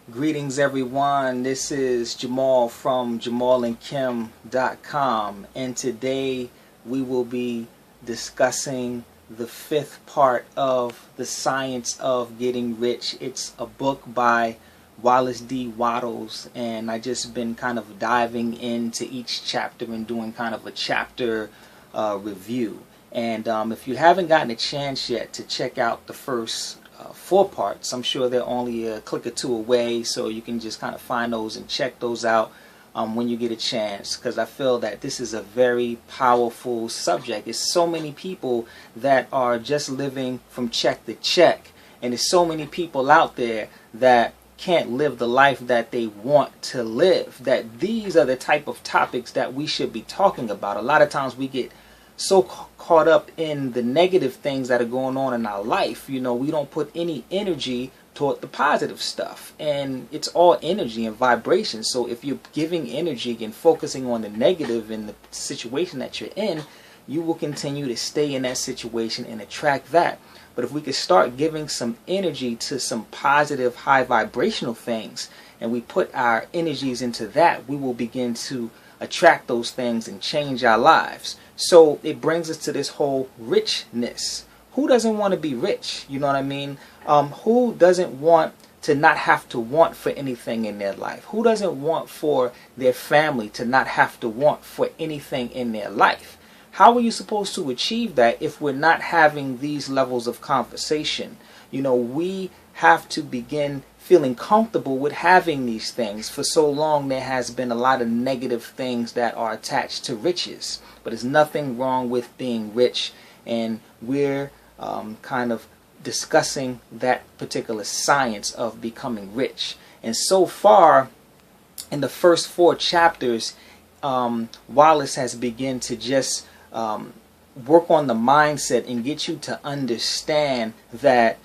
Greetings everyone, this is Jamal from Jamal-Kim.com, and today we will be discussing the fifth part of The Science of Getting Rich. It's a book by Wallace D. Wattles, and I just been kind of diving into each chapter and doing kind of a chapter review. And if you haven't gotten a chance yet to check out the first 4 parts, I'm sure they're only a click or two away, so you can just kind of find those and check those out when you get a chance, because I feel that this is a very powerful subject. It's so many people that are just living from check to check, and there's so many people out there that can't live the life that they want to live, that these are the type of topics that we should be talking about. A lot of times we get so caught up in the negative things that are going on in our life, we don't put any energy toward the positive stuff, and it's all energy and vibration. So if you're giving energy and focusing on the negative in the situation that you're in, you will continue to stay in that situation and attract that. But if we could start giving some energy to some positive, high vibrational things, and we put our energies into that, we will begin to attract those things and change our lives. So it brings us to this whole richness. Who doesn't want to be rich? You know what I mean? Who doesn't want to not have to want for anything in their life? Who doesn't want for their family to not have to want for anything in their life? How are you supposed to achieve that if we're not having these levels of conversation? We have to begin feeling comfortable with having these things. For so long there has been a lot of negative things that are attached to riches, but there's nothing wrong with being rich, and we're kind of discussing that particular science of becoming rich. And so far in the first 4 chapters, Wallace has begun to just work on the mindset and get you to understand that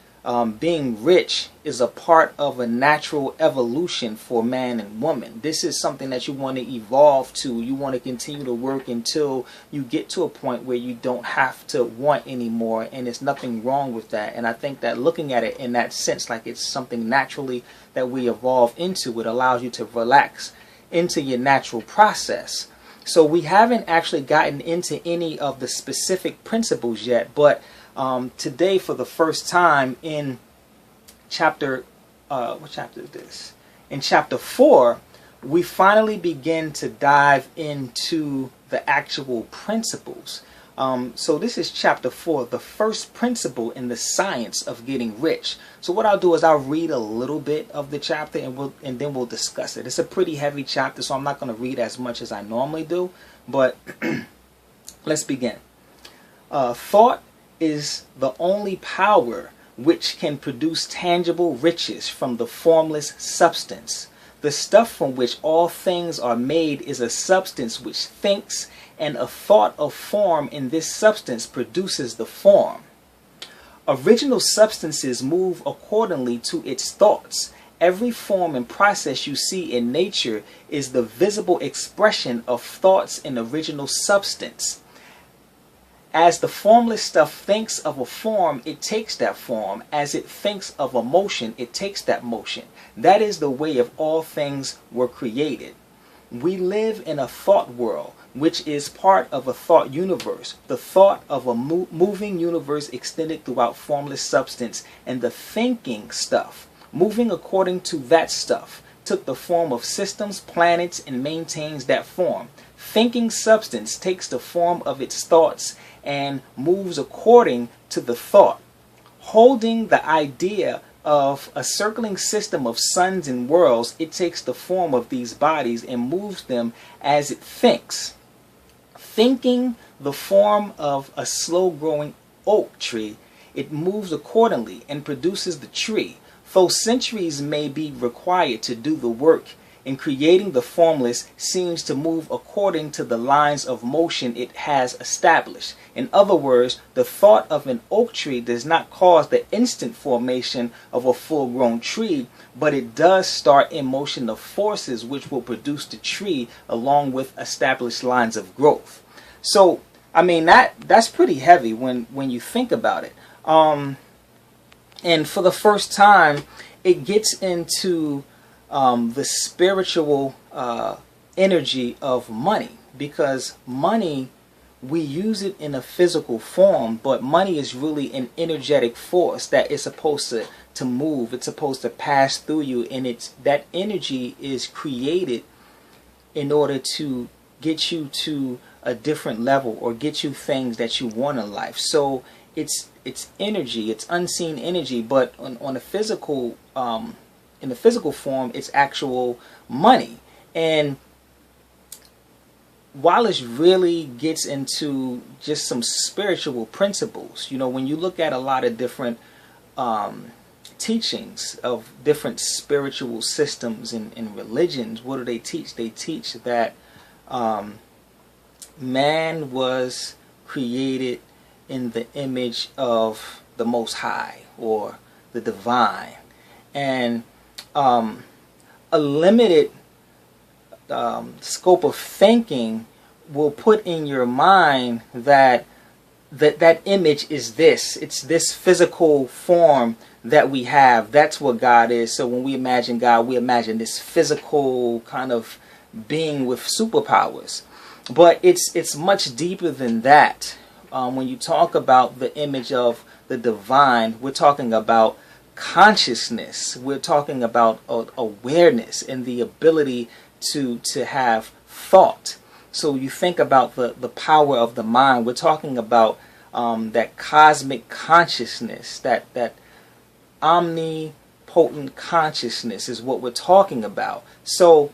being rich is a part of a natural evolution for man and woman. This is something that you want to evolve to. You want to continue to work until you get to a point where you don't have to want anymore, and there's nothing wrong with that. And I think that looking at it in that sense, like it's something naturally that we evolve into, it allows you to relax into your natural process. So we haven't actually gotten into any of the specific principles yet, but today, for the first time in chapter, what chapter is this? In chapter 4, we finally begin to dive into the actual principles. So this is chapter 4, the first principle in the science of getting rich. So what I'll do is I'll read a little bit of the chapter, and then we'll discuss it. It's a pretty heavy chapter, so I'm not going to read as much as I normally do, but let's begin. Thought is the only power which can produce tangible riches from the formless substance. The stuff from which all things are made is a substance which thinks, and a thought of form in this substance produces the form. Original substances move accordingly to its thoughts. Every form and process you see in nature is the visible expression of thoughts in original substance. As the formless stuff thinks of a form, it takes that form. As it thinks of a motion, it takes that motion. That is the way of all things were created. We live in a thought world, which is part of a thought universe. The thought of a moving universe extended throughout formless substance, and the thinking stuff, moving according to that stuff, took the form of systems, planets, and maintains that form. Thinking substance takes the form of its thoughts and moves according to the thought. Holding the idea of a circling system of suns and worlds, it takes the form of these bodies and moves them as it thinks. Thinking the form of a slow-growing oak tree, it moves accordingly and produces the tree. Though centuries may be required to do the work in creating, the formless seems to move according to the lines of motion it has established. In other words, the thought of an oak tree does not cause the instant formation of a full-grown tree, but it does start in motion the forces which will produce the tree along with established lines of growth. So, I mean, that's pretty heavy when you think about it. And for the first time, it gets into the spiritual energy of money, because money, we use it in a physical form, but money is really an energetic force that is supposed to move. It's supposed to pass through you, and it's that energy is created in order to get you to a different level or get you things that you want in life. So it's energy, it's unseen energy, but on a physical in the physical form, it's actual money. And Wallace really gets into just some spiritual principles. You know, when you look at a lot of different teachings of different spiritual systems and religions, what do they teach? They teach that man was created in the image of the Most High or the Divine, and a limited scope of thinking will put in your mind that that image is this. It's this physical form that we have. That's what God is. So when we imagine God, we imagine this physical kind of being with superpowers. But it's much deeper than that. When you talk about the image of the divine, we're talking about consciousness. We're talking about awareness and the ability to have thought. So you think about the power of the mind. We're talking about that cosmic consciousness, that omnipotent consciousness is what we're talking about. So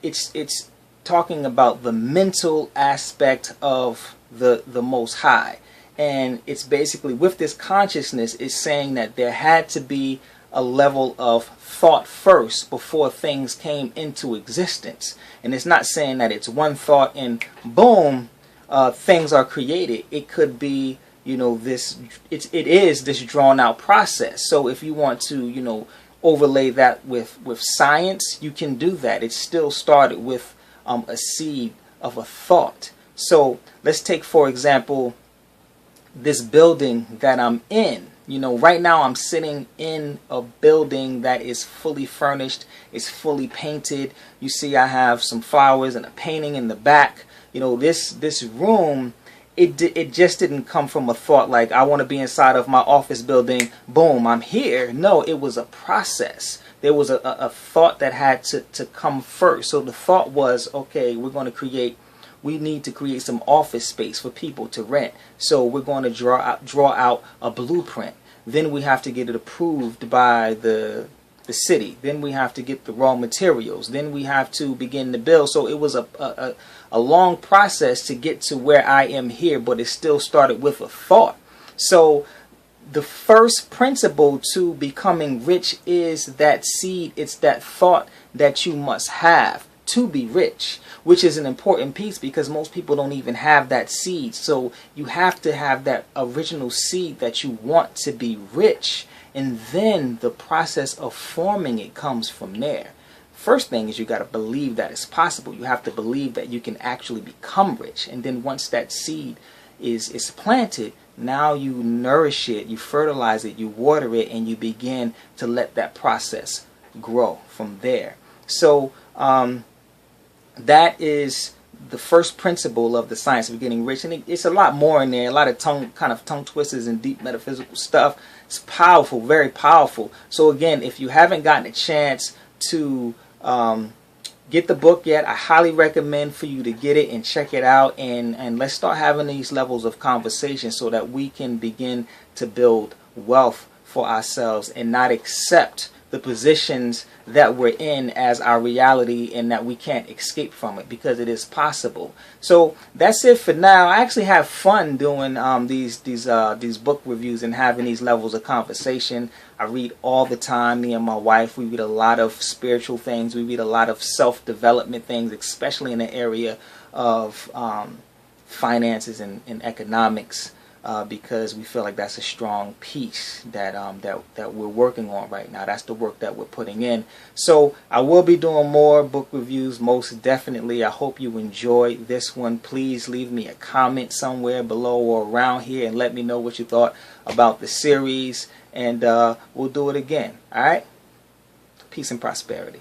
it's talking about the mental aspect of the Most High. And it's basically, with this consciousness, it's saying that there had to be a level of thought first before things came into existence. And it's not saying that it's one thought and boom, things are created. It could be, you know, it is this drawn out process. So if you want to, you know, overlay that with science, you can do that. It still started with a seed of a thought. So let's take, for example, this building that I'm in. You know, right now I'm sitting in a building that is fully furnished, it's fully painted. You see I have some flowers and a painting in the back. You know, this room, it just didn't come from a thought like, I want to be inside of my office building, boom, I'm here. No, it was a process. There was a thought that had to come first. So the thought was, okay, we need to create some office space for people to rent. So we're going to draw out a blueprint. Then we have to get it approved by the city. Then we have to get the raw materials. Then we have to begin to build. So it was a long process to get to where I am here, but it still started with a thought. So the first principle to becoming rich is that seed. It's that thought that you must have to be rich, which is an important piece because most people don't even have that seed. So you have to have that original seed that you want to be rich, and then the process of forming it comes from there. First thing is you got to believe that it's possible. You have to believe that you can actually become rich, and then once that seed is planted, now you nourish it, you fertilize it, you water it, and you begin to let that process grow from there. So that is the first principle of the science of getting rich, and it's a lot more in there, a lot of tongue twisters and deep metaphysical stuff. It's powerful, very powerful. So again, if you haven't gotten a chance to get the book yet, I highly recommend for you to get it and check it out, and let's start having these levels of conversation so that we can begin to build wealth for ourselves and not accept the positions that we're in as our reality and that we can't escape from it, because it is possible. So that's it for now. I actually have fun doing these book reviews and having these levels of conversation. I read all the time. Me and my wife, we read a lot of spiritual things. We read a lot of self-development things, especially in the area of finances and economics. Because we feel like that's a strong piece that we're working on right now. That's the work that we're putting in. So I will be doing more book reviews, most definitely. I hope you enjoyed this one. Please leave me a comment somewhere below or around here and let me know what you thought about the series, and we'll do it again. All right? Peace and prosperity.